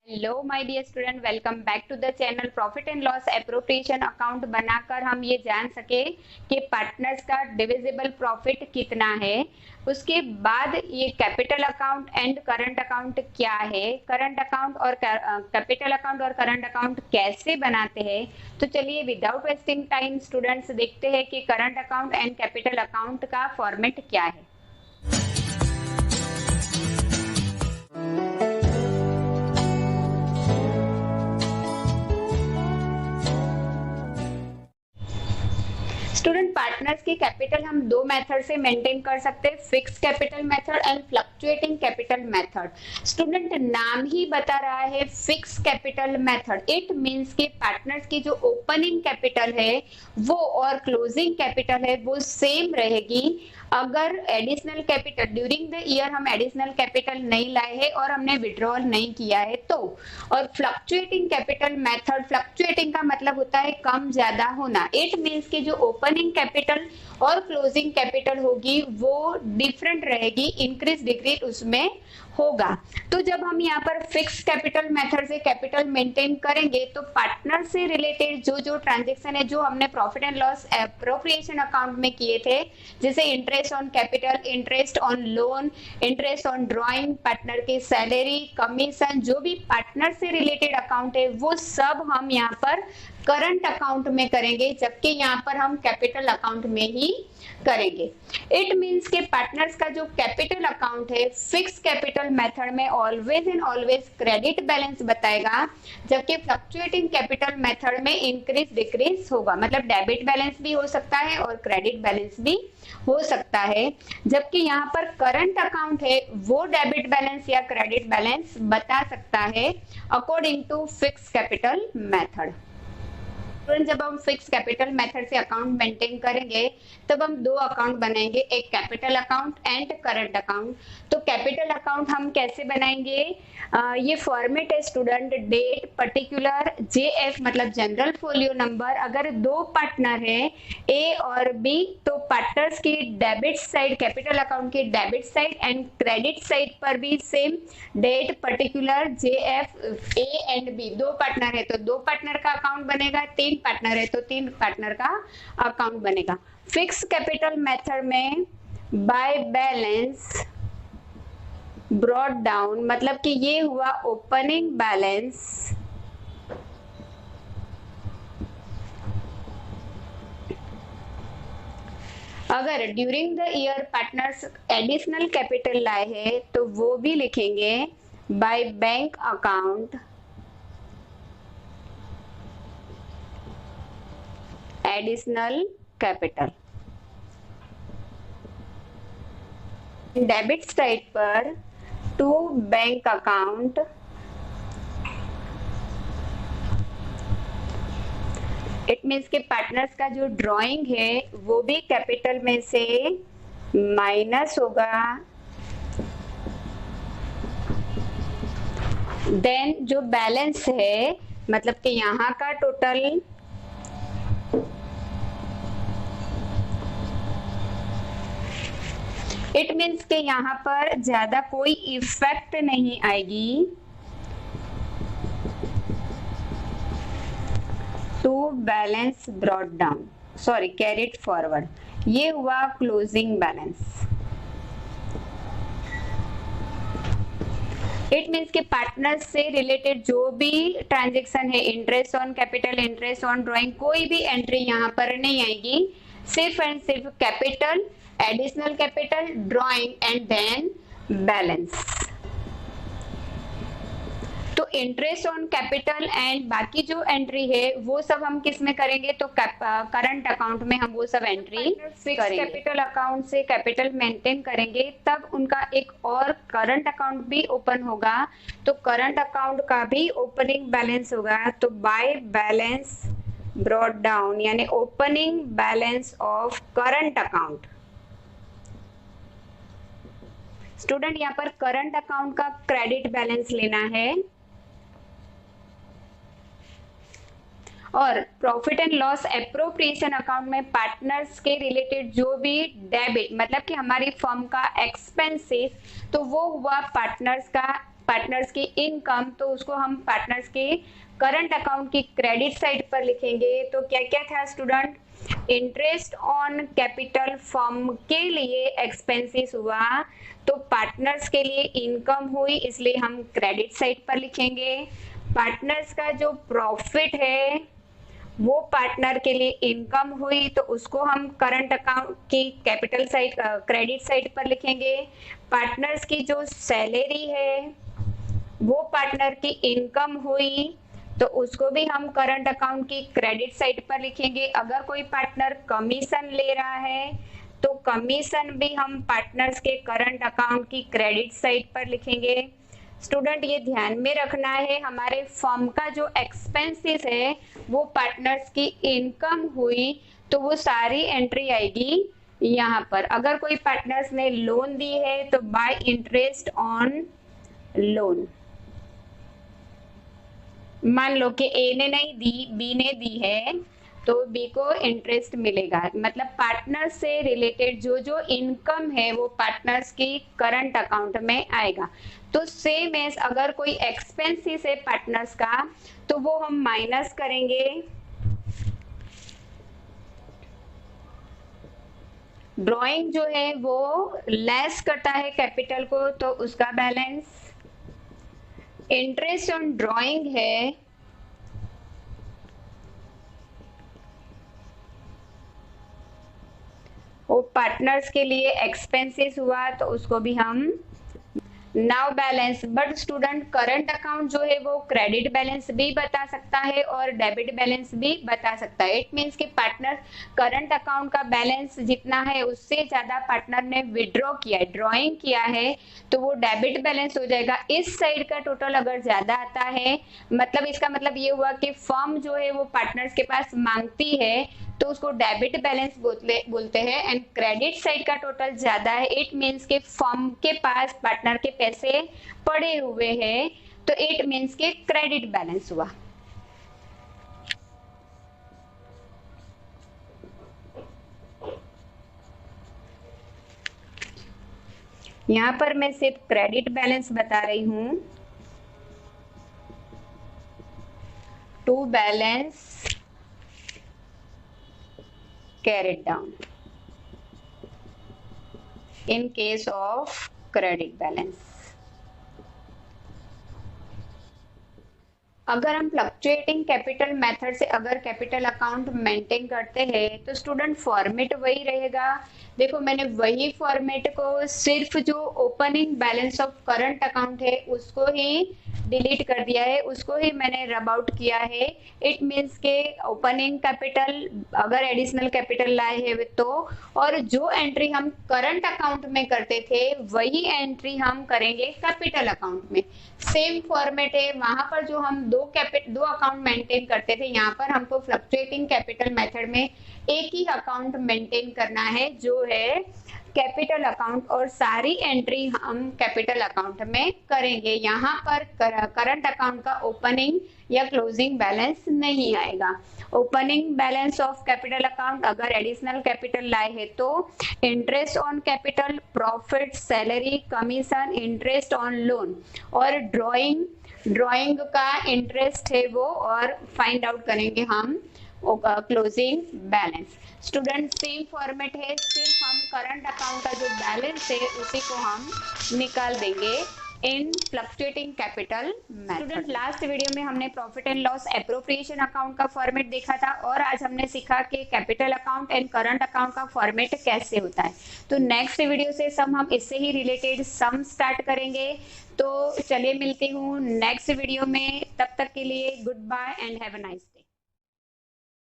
Hello my dear student, welcome back to the channel. Profit and loss appropriation account बनाकर हम ये जान सके कि पार्टनर्स का डिविजिबल प्रॉफिट कितना है। उसके बाद ये capital account and current account क्या है, करंट अकाउंट और कैपिटल अकाउंट और करंट अकाउंट कैसे बनाते हैं। तो चलिए विदाउट वेस्टिंग टाइम स्टूडेंट्स देखते हैं कि current account and capital account का फॉर्मेट क्या है। स्टूडेंट, पार्टनर्स की कैपिटल हम दो मेथड से मेंटेन कर सकते हैं, fix capital method and fluctuating capital method. Student, नाम ही बता रहा है fix capital method. It means कि पार्टनर्स की जो ओपनिंग कैपिटल है वो और क्लोजिंग कैपिटल है वो सेम रहेगी। अगर additional capital during the year हम एडिशनल कैपिटल नहीं लाए हैं और हमने विड्रॉल नहीं किया है तो। और फ्लक्चुएटिंग कैपिटल मेथड, फ्लक्चुएटिंग का मतलब होता है कम ज्यादा होना। इट मींस कि जो ओपनिंग कैपिटल और क्लोजिंग कैपिटल होगी वो डिफरेंट रहेगी, इंक्रीज डिक्रीज उसमें होगा। तो जब हम यहाँ पर फिक्स कैपिटल मेथड से कैपिटल मेंटेन करेंगे तो पार्टनर से रिलेटेड जो जो ट्रांजेक्शन है जो हमने profit and loss appropriation account में किए थे, जैसे interest on capital, interest on loan, interest on drawing, partner की सैलरी, कमीशन, जो भी पार्टनर से रिलेटेड अकाउंट है वो सब हम यहाँ पर करंट अकाउंट में करेंगे, जबकि यहाँ पर हम कैपिटल अकाउंट में ही करेंगे। इट मींस के पार्टनर्स का जो कैपिटल अकाउंट है फिक्स कैपिटल मेथड में always and always credit balance बताएगा, जबकि फ्लक्चुएटिंग कैपिटल मेथड में इंक्रीज डिक्रीज होगा। मतलब डेबिट बैलेंस भी हो सकता है और क्रेडिट बैलेंस भी हो सकता है। जबकि यहाँ पर करंट अकाउंट है वो डेबिट बैलेंस या क्रेडिट बैलेंस बता सकता है according to fix capital method. जब हम फिक्स कैपिटल मेथड से अकाउंट मेंटेन करेंगे तब हम दो अकाउंट बनाएंगे, एक capital account and current account. तो कैपिटल अकाउंट हम कैसे बनाएंगे, ये फॉर्मेट है स्टूडेंट, डेट, पर्टिकुलर, जेएफ मतलब जनरल फोलियो नंबर। अगर दो पार्टनर है ए और बी तो पार्टनर्स की डेबिट साइड, कैपिटल अकाउंट की debit side and credit side पर भी same date, particular, JF, A and B. दो पार्टनर है तो दो पार्टनर का अकाउंट बनेगा, तीन पार्टनर है तो तीन पार्टनर का अकाउंट बनेगा। फिक्स कैपिटल मेथड में बाय बैलेंस ब्रॉट डाउन, मतलब कि ये हुआ ओपनिंग बैलेंस, अगर during the year partners additional capital लाए हैं तो वो भी लिखेंगे by bank account additional capital. Debit side पर to bank account it means के पार्टनर्स का जो ड्रॉइंग है वो भी कैपिटल में से माइनस होगा, देन जो बैलेंस है मतलब कि यहाँ का टोटल इट मीन्स के यहाँ पर ज्यादा कोई इफेक्ट नहीं आएगी। To balance brought down, sorry carried forward, ये हुआ क्लोजिंग बैलेंस। इट मीन्स के पार्टनर से रिलेटेड जो भी ट्रांजेक्शन है, interest on capital, interest on drawing, कोई भी एंट्री यहाँ पर नहीं आएगी, सिर्फ एंड सिर्फ capital, additional capital, drawing and then balance. तो इंटरेस्ट ऑन कैपिटल एंड बाकी जो एंट्री है वो सब हम किस में करेंगे, तो करंट अकाउंट में हम वो सब एंट्री फिक्स कैपिटल अकाउंट से कैपिटल मेंटेन करेंगे, तब उनका एक और करंट अकाउंट भी ओपन होगा। तो करंट अकाउंट का भी ओपनिंग बैलेंस होगा, तो बाय बैलेंस ब्रॉट डाउन यानी opening balance of current account. Student, यहाँ पर करंट अकाउंट का क्रेडिट बैलेंस लेना है और profit and loss appropriation account में पार्टनर्स के रिलेटेड जो भी डेबिट मतलब कि हमारी फर्म का एक्सपेंसेस, तो वो हुआ पार्टनर्स का पार्टनर्स की इनकम, तो उसको हम पार्टनर्स के करंट अकाउंट की क्रेडिट साइड पर लिखेंगे। तो क्या क्या था student, interest on capital firm के लिए एक्सपेंसेस हुआ, तो पार्टनर्स के लिए इनकम हुई, इसलिए हम क्रेडिट साइड पर लिखेंगे। पार्टनर्स का जो प्रॉफिट है वो पार्टनर के लिए इनकम हुई, तो उसको हम करंट अकाउंट की कैपिटल साइड क्रेडिट साइड पर लिखेंगे। पार्टनर्स की जो सैलरी है वो पार्टनर की इनकम हुई, तो उसको भी हम करंट अकाउंट की क्रेडिट साइड पर लिखेंगे। अगर कोई पार्टनर कमीशन ले रहा है तो कमीशन भी हम पार्टनर्स के करंट अकाउंट की क्रेडिट साइड पर लिखेंगे। स्टूडेंट ये ध्यान में रखना है, हमारे फर्म का जो एक्सपेंसेस है वो पार्टनर्स की इनकम हुई, तो वो सारी एंट्री आएगी यहाँ पर। अगर कोई पार्टनर्स ने लोन दी है तो बाय इंटरेस्ट ऑन लोन। मान लो कि ए ने नहीं दी, बी ने दी है, तो बी को इंटरेस्ट मिलेगा। मतलब पार्टनर से रिलेटेड जो जो इनकम है वो पार्टनर्स की करंट अकाउंट में आएगा। तो सेम एज अगर कोई एक्सपेंसेस है पार्टनर्स का तो वो हम माइनस करेंगे। ड्राइंग जो है वो लेस करता है कैपिटल को, तो उसका बैलेंस। इंटरेस्ट ऑन ड्राइंग है वो पार्टनर्स के लिए एक्सपेंसेस हुआ, तो उसको भी हम now balance. But student current account जो है वो क्रेडिट बैलेंस भी बता सकता है और डेबिट बैलेंस भी बता सकता है। इट मींस कि पार्टनर करंट अकाउंट का बैलेंस जितना है उससे ज्यादा पार्टनर ने विड्रॉ किया है, ड्रॉइंग किया है, तो वो डेबिट बैलेंस हो जाएगा। इस साइड का टोटल अगर ज्यादा आता है, मतलब इसका मतलब ये हुआ कि फर्म जो है वो पार्टनर्स के पास मांगती है, तो उसको डेबिट बैलेंस बोलते हैं। एंड क्रेडिट साइड का टोटल ज्यादा है, इट मींस के फर्म के पास पार्टनर के पैसे पड़े हुए हैं, तो इट मींस के क्रेडिट बैलेंस हुआ। यहां पर मैं सिर्फ क्रेडिट बैलेंस बता रही हूं। To balance carried down in case of credit balance। अगर हम फ्लक्चुएटिंग कैपिटल मेथड से अगर कैपिटल अकाउंट मेंटेन करते हैं तो स्टूडेंट फॉर्मेट वही रहेगा। देखो मैंने वही फॉर्मेट को सिर्फ जो opening balance of current account है उसको ही डिलीट कर दिया है, उसको ही मैंने रब आउट किया है। इट मींस के ओपनिंग कैपिटल अगर एडिशनल कैपिटल लाए हैं तो, और जो एंट्री हम करंट अकाउंट में करते थे वही एंट्री हम करेंगे कैपिटल अकाउंट में। सेम फॉर्मेट है, वहां पर जो हम दो अकाउंट मेंटेन करते थे, यहाँ पर हमको फ्लक्चुएटिंग कैपिटल मेथड में एक ही अकाउंट मेंटेन करना है जो है कैपिटल अकाउंट, और सारी एंट्री हम कैपिटल अकाउंट में करेंगे। यहाँ पर करंट अकाउंट का ओपनिंग या क्लोजिंग बैलेंस नहीं आएगा। Opening balance of capital account अगर एडिशनल कैपिटल लाए है तो interest on capital, profit, salary, commission, interest on loan, और ड्राइंग का इंटरेस्ट है वो, और फाइंड आउट करेंगे हम closing balance. Student same format है, सिर्फ हम करंट अकाउंट का जो बैलेंस है उसी को हम निकाल देंगे in fluctuating capital method. Student last video में हमने profit and loss appropriation account का फॉर्मेट देखा था, और आज हमने सीखा कि capital account and current account का फॉर्मेट कैसे होता है। तो नेक्स्ट वीडियो से सम हम इससे ही रिलेटेड सम स्टार्ट करेंगे। तो चलिए मिलती हूँ नेक्स्ट वीडियो में, तब तक के लिए good bye and have a nice day.